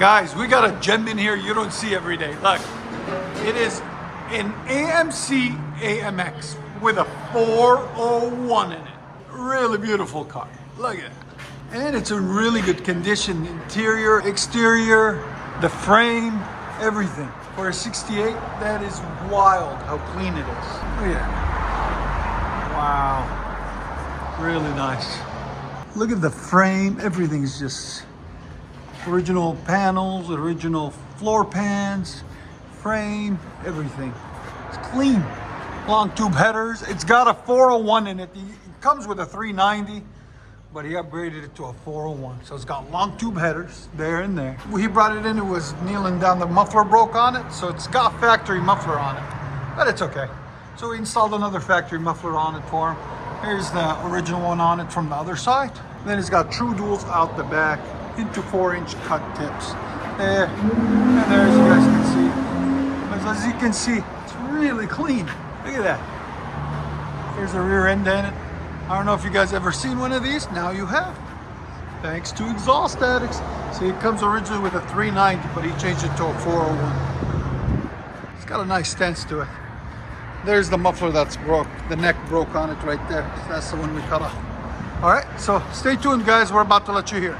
Guys, we got a gem in here you don't see every day. Look, it is an AMC AMX with a 401 in it. Really beautiful car. Look at it. And it's in really good condition. Interior, exterior, the frame, everything. For a 68, that is wild how clean it is. Look at that. Wow. Really nice. Look at the frame. Everything's just original panels, original floor pans, frame, everything. It's clean. Long tube headers. It's got a 401 in it. It comes with a 390, but he upgraded it to a 401. So it's got long tube headers there and there. When he brought it in, it was kneeling down. The muffler broke on it, so it's got factory muffler on it, but it's okay. So we installed another factory muffler on it for him. Here's the original one on it from the other side. Then it's got true duals out the back into 4-inch cut tips. There, and there, as you guys can see. As you can see, it's really clean. Look at that. There's a rear end in it. I don't know if you guys ever seen one of these. Now you have. Thanks to Exhaust Addicts. See, it comes originally with a 390, but he changed it to a 401. It's got a nice stance to it. There's the muffler that's broke. The neck broke on it right there. So that's the one we cut off. All right, so stay tuned, guys. We're about to let you hear.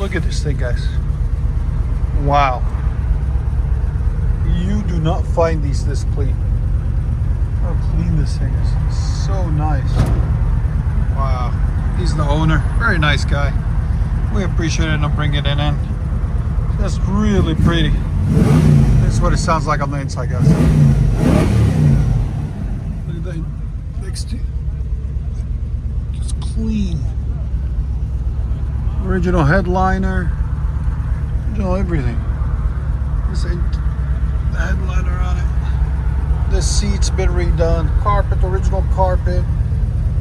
Look at this thing, guys. Wow. You do not find these this clean. How clean this thing is. It's so nice. Wow. He's the owner. Very nice guy. We appreciate it and bringing it in. Just really pretty. This is what it sounds like on the inside, guys. Look at that next to just clean. Original headliner, original everything. This ain't the headliner on it. The seat's been redone. Carpet, original carpet.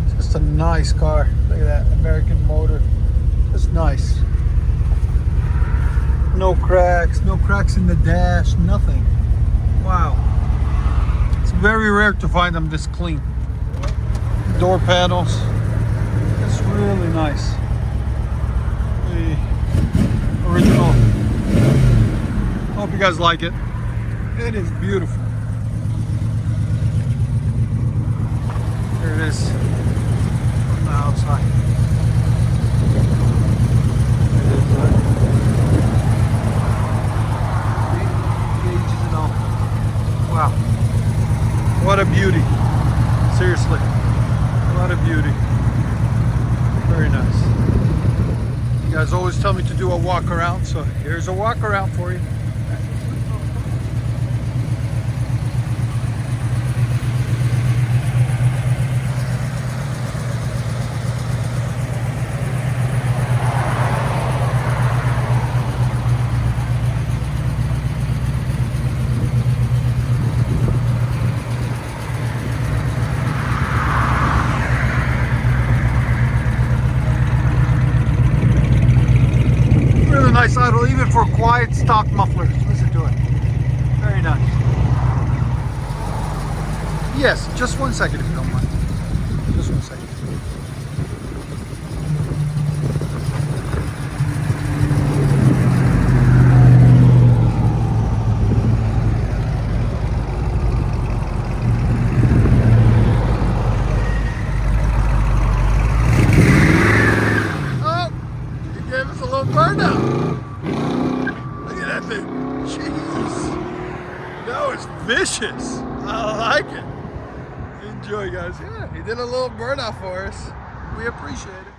It's just a nice car. Look at that American motor. Just nice. No cracks in the dash, nothing. Wow. It's very rare to find them this clean. Door panels. It's really nice. Original. Hope you guys like it. It is beautiful. There it is from the outside. Gauges and all. Wow. What a beauty. Seriously. What a beauty. Very nice. You guys always tell me to do a walk around, so here's a walk around for you. Nice idle, even for for quiet stock mufflers. Listen to it. Very nice. Yes, just 1 second if you don't mind. Just 1 second. Burnout. Look at that thing. Jeez. That was vicious. I like it. Enjoy, guys. Yeah, he did a little burnout for us. We appreciate it.